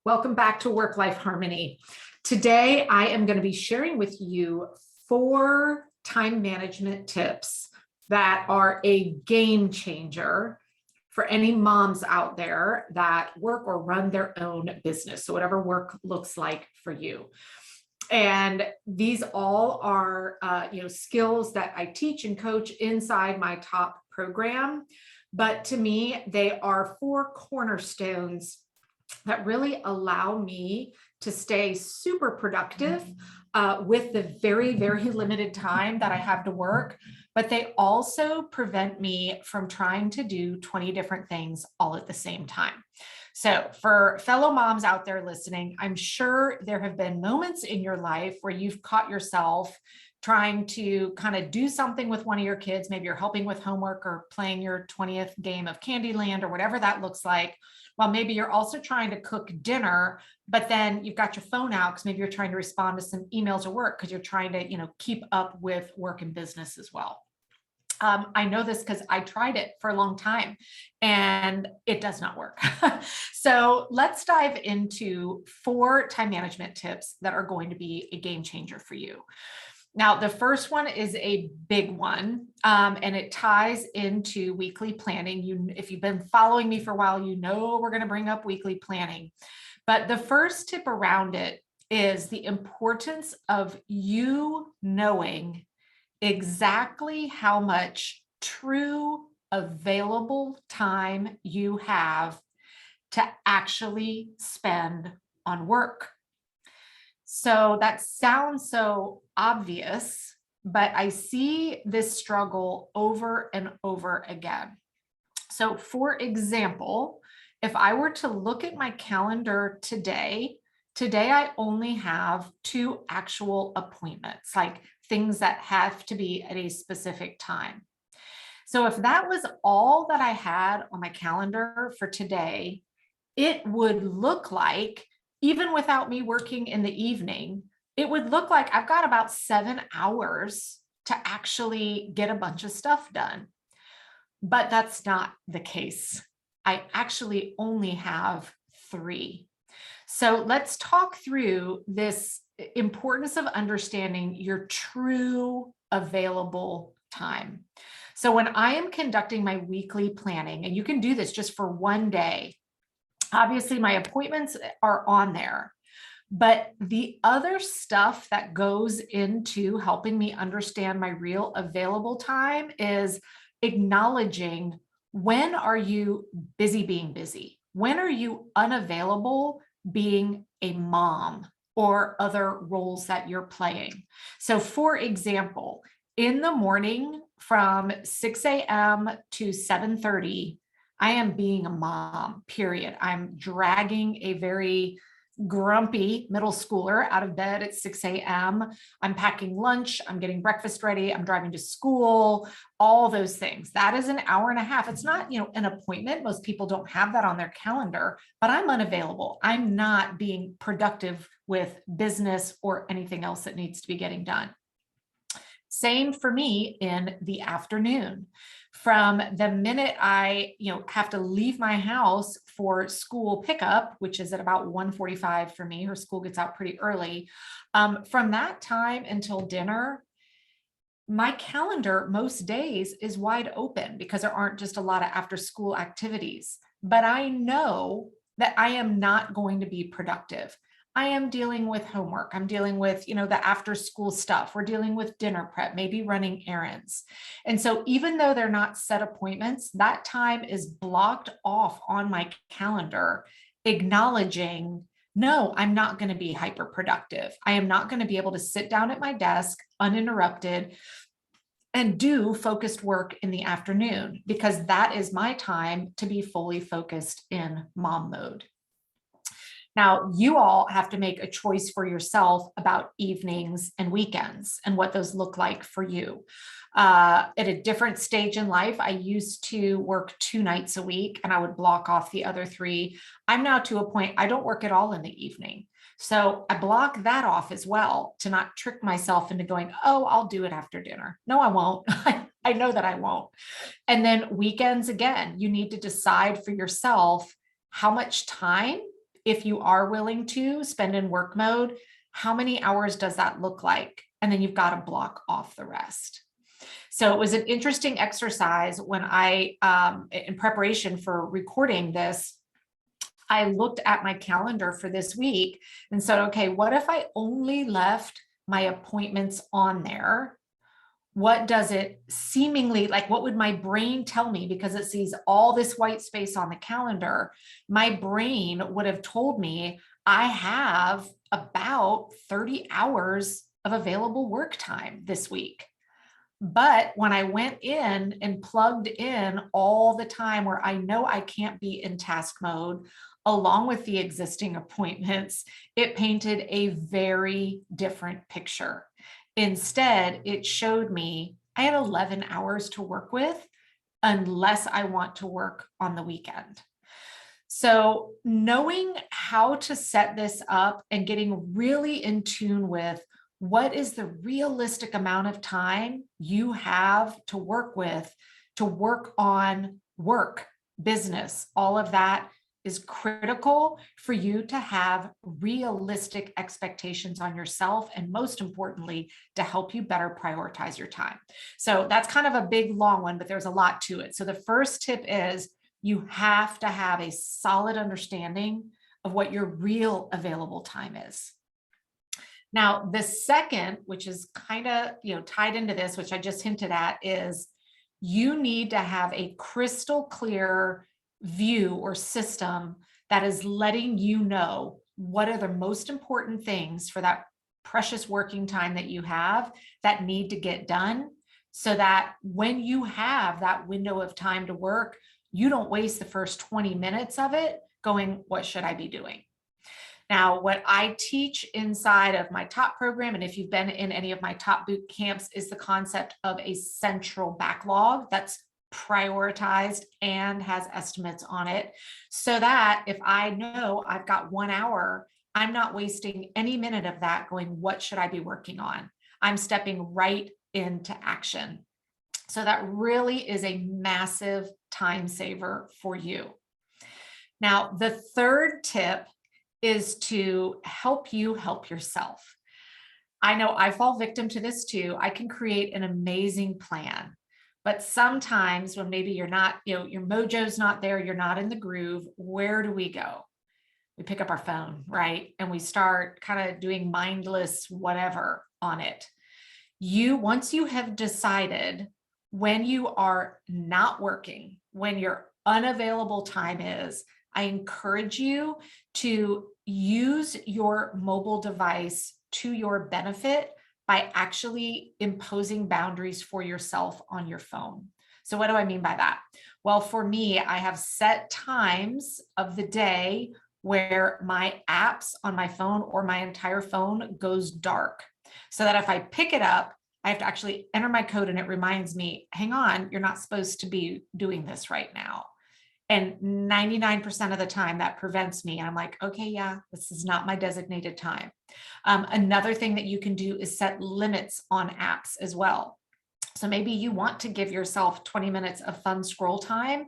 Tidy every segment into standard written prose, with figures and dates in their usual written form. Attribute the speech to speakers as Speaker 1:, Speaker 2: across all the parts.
Speaker 1: Welcome back to Work-Life Harmony. Today, I am going to be sharing with you 4 time management tips that are a game changer for any moms out there that work or run their own business. So whatever work looks like for you. And these all are, skills that I teach and coach inside my top program. But to me, they are 4 cornerstones that really allow me to stay super productive with the very, very limited time that I have to work. But they also prevent me from trying to do 20 different things all at the same time. So for fellow moms out there listening, I'm sure there have been moments in your life where you've caught yourself trying to kind of do something with one of your kids. Maybe you're helping with homework or playing your 20th game of Candyland or whatever that looks like. Well, maybe you're also trying to cook dinner, but then you've got your phone out because maybe you're trying to respond to some emails or work because you're trying to, keep up with work and business as well. I know this because I tried it for a long time and it does not work. So let's dive into 4 time management tips that are going to be a game changer for you. Now, the first one is a big one, and it ties into weekly planning. If you've been following me for a while, you know we're going to bring up weekly planning. But the first tip around it is the importance of you knowing exactly how much true available time you have to actually spend on work. So that sounds so obvious, but I see this struggle over and over again. So for example, if I were to look at my calendar today I only have 2 actual appointments, like things that have to be at a specific time. So if that was all that I had on my calendar for today, it would look like, even without me working in the evening, it would look like I've got about 7 hours to actually get a bunch of stuff done. But that's not the case. I actually only have 3. So let's talk through this importance of understanding your true available time. So when I am conducting my weekly planning, and you can do this just for one day, obviously my appointments are on there, but the other stuff that goes into helping me understand my real available time is acknowledging, when are you busy being busy? When are you unavailable being a mom or other roles that you're playing? So for example, in the morning from 6 a.m. to 7:30, I am being a mom, period. I'm dragging a very grumpy middle schooler out of bed at 6 a.m. I'm packing lunch. I'm getting breakfast ready. I'm driving to school, all those things. That is an hour and a half. It's not, an appointment. Most people don't have that on their calendar, but I'm unavailable. I'm not being productive with business or anything else that needs to be getting done. Same for me in the afternoon. From the minute I, have to leave my house for school pickup, which is at about 1:45 for me, her school gets out pretty early. From that time until dinner, my calendar most days is wide open because there aren't just a lot of after school activities. But I know that I am not going to be productive. I am dealing with homework. I'm dealing with, the after school stuff. We're dealing with dinner prep, maybe running errands. And so even though they're not set appointments, that time is blocked off on my calendar, acknowledging, no, I'm not going to be hyper productive. I am not going to be able to sit down at my desk uninterrupted and do focused work in the afternoon, because that is my time to be fully focused in mom mode. Now, you all have to make a choice for yourself about evenings and weekends and what those look like for you. At a different stage in life, I used to work 2 nights a week and I would block off the other 3. I'm now to a point, I don't work at all in the evening. So I block that off as well to not trick myself into going, oh, I'll do it after dinner. No, I won't. I know that I won't. And then weekends, again, you need to decide for yourself how much time if you are willing to spend in work mode, how many hours does that look like? And then you've got to block off the rest. So it was an interesting exercise when I, in preparation for recording this, I looked at my calendar for this week and said, okay, what if I only left my appointments on there? What does it seemingly like? What would my brain tell me? Because it sees all this white space on the calendar. My brain would have told me I have about 30 hours of available work time this week. But when I went in and plugged in all the time where I know I can't be in task mode, along with the existing appointments, it painted a very different picture. Instead, it showed me I had 11 hours to work with unless I want to work on the weekend. So knowing how to set this up and getting really in tune with what is the realistic amount of time you have to work with, to work on work, business, all of that is critical for you to have realistic expectations on yourself, and most importantly, to help you better prioritize your time. So that's kind of a big, long one, but there's a lot to it. So the first tip is you have to have a solid understanding of what your real available time is. Now, the second, which is kind of, tied into this, which I just hinted at, is you need to have a crystal clear view or system that is letting you know what are the most important things for that precious working time that you have that need to get done, so that when you have that window of time to work, you don't waste the first 20 minutes of it going, what should I be doing? Now, what I teach inside of my top program, and if you've been in any of my top boot camps, is the concept of a central backlog that's prioritized and has estimates on it, so that if I know I've got 1 hour, I'm not wasting any minute of that going, what should I be working on? I'm stepping right into action. So that really is a massive time saver for you. Now, the third tip is to help you help yourself. I know I fall victim to this too. I can create an amazing plan, but sometimes when maybe you're not, your mojo's not there, you're not in the groove, where do we go? We pick up our phone, right? And we start kind of doing mindless whatever on it. Once you have decided when you are not working, when your unavailable time is, I encourage you to use your mobile device to your benefit by actually imposing boundaries for yourself on your phone. So what do I mean by that? Well, for me, I have set times of the day where my apps on my phone or my entire phone goes dark, so that if I pick it up, I have to actually enter my code and it reminds me, hang on, you're not supposed to be doing this right now. And 99% of the time that prevents me. And I'm like, okay, yeah, this is not my designated time. Another thing that you can do is set limits on apps as well. So maybe you want to give yourself 20 minutes of fun scroll time,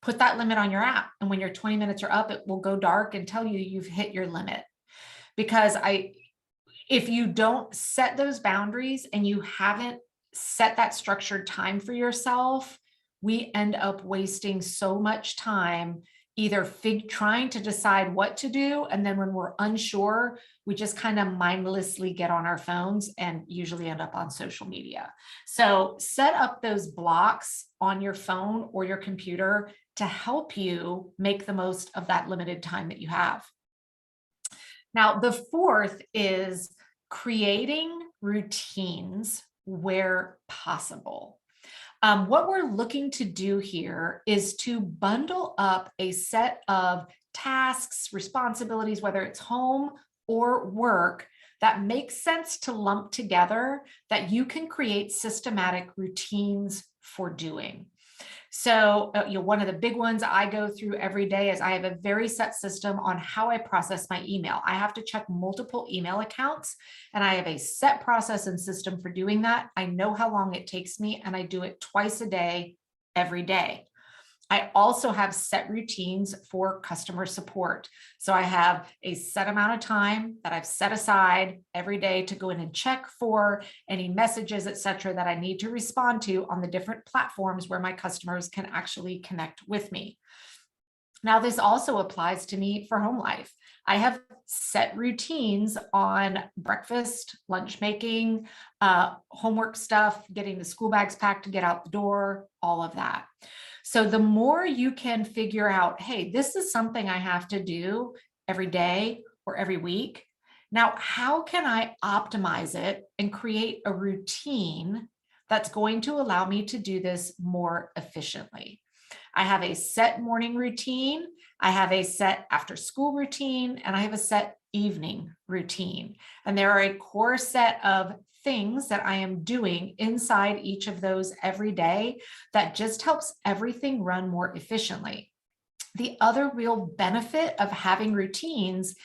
Speaker 1: put that limit on your app. And when your 20 minutes are up, it will go dark and tell you you've hit your limit. Because if you don't set those boundaries and you haven't set that structured time for yourself, we end up wasting so much time either trying to decide what to do. And then when we're unsure, we just kind of mindlessly get on our phones and usually end up on social media. So set up those blocks on your phone or your computer to help you make the most of that limited time that you have. Now, the fourth is creating routines where possible. What we're looking to do here is to bundle up a set of tasks, responsibilities, whether it's home or work, that makes sense to lump together, that you can create systematic routines for doing. So, one of the big ones I go through every day is I have a very set system on how I process my email. I have to check multiple email accounts, and I have a set process and system for doing that. I know how long it takes me, and I do it twice a day, every day. I also have set routines for customer support. So I have a set amount of time that I've set aside every day to go in and check for any messages, et cetera, that I need to respond to on the different platforms where my customers can actually connect with me. Now, this also applies to me for home life. I have set routines on breakfast, lunch making, homework stuff, getting the school bags packed to get out the door, all of that. So the more you can figure out, hey, this is something I have to do every day or every week. Now, how can I optimize it and create a routine that's going to allow me to do this more efficiently? I have a set morning routine, I have a set after school routine, and I have a set evening routine. And there are a core set of things that I am doing inside each of those every day that just helps everything run more efficiently. The other real benefit of having routines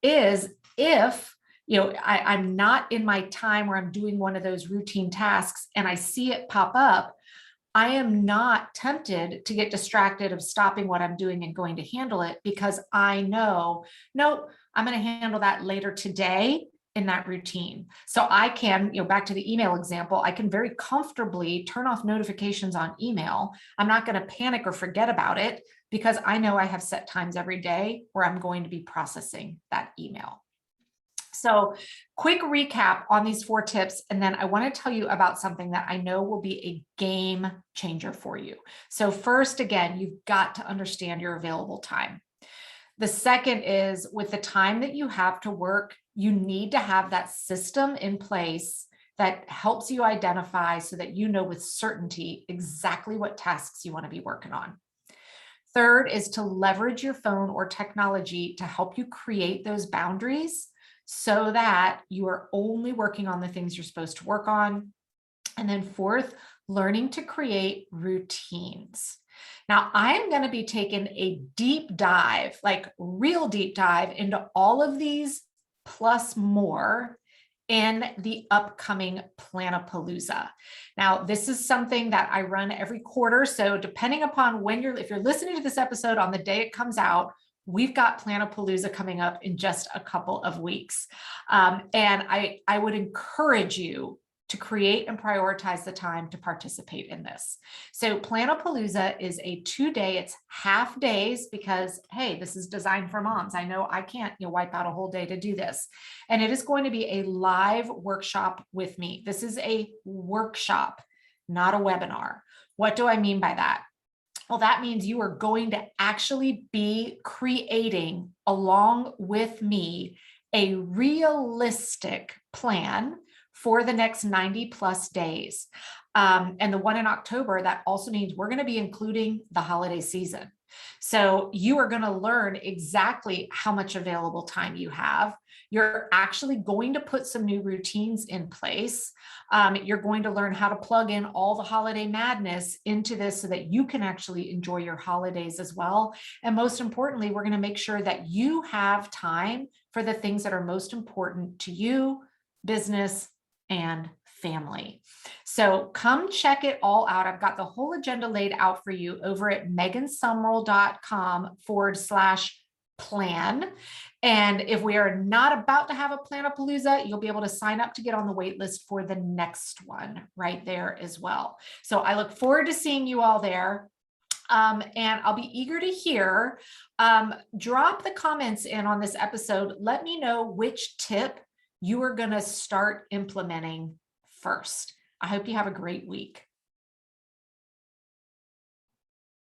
Speaker 1: is if I'm not in my time where I'm doing one of those routine tasks and I see it pop up, I am not tempted to get distracted of stopping what I'm doing and going to handle it, because I know, no, I'm going to handle that later today in that routine. So I can, back to the email example, I can very comfortably turn off notifications on email. I'm not going to panic or forget about it because I know I have set times every day where I'm going to be processing that email. So quick recap on these 4 tips, and then I want to tell you about something that I know will be a game changer for you. So first, again, you've got to understand your available time. The second is, with the time that you have to work, you need to have that system in place that helps you identify so that you know with certainty exactly what tasks you want to be working on. Third is to leverage your phone or technology to help you create those boundaries so that you are only working on the things you're supposed to work on. And then fourth, learning to create routines. Now, I'm going to be taking a deep dive, like real deep dive into all of these plus more in the upcoming Planapalooza. Now, this is something that I run every quarter. So depending upon if you're listening to this episode on the day it comes out, we've got Planapalooza coming up in just a couple of weeks. And I would encourage you to create and prioritize the time to participate in this. So Planapalooza is a 2-day, it's half days because, hey, this is designed for moms. I know I can't wipe out a whole day to do this. And it is going to be a live workshop with me. This is a workshop, not a webinar. What do I mean by that? Well, that means you are going to actually be creating, along with me, a realistic plan for the next 90 plus days. And the one in October, that also means we're going to be including the holiday season. So you are going to learn exactly how much available time you have. You're actually going to put some new routines in place. You're going to learn how to plug in all the holiday madness into this so that you can actually enjoy your holidays as well. And most importantly, we're going to make sure that you have time for the things that are most important to you, business, and family. So come check it all out. I've got the whole agenda laid out for you over at megansummerall.com/plan. And if we are not about to have a Planapalooza, you'll be able to sign up to get on the wait list for the next one right there as well. So I look forward to seeing you all there. And I'll be eager to hear. Drop the comments in on this episode. Let me know which tip you are going to start implementing first. I hope you have a great week.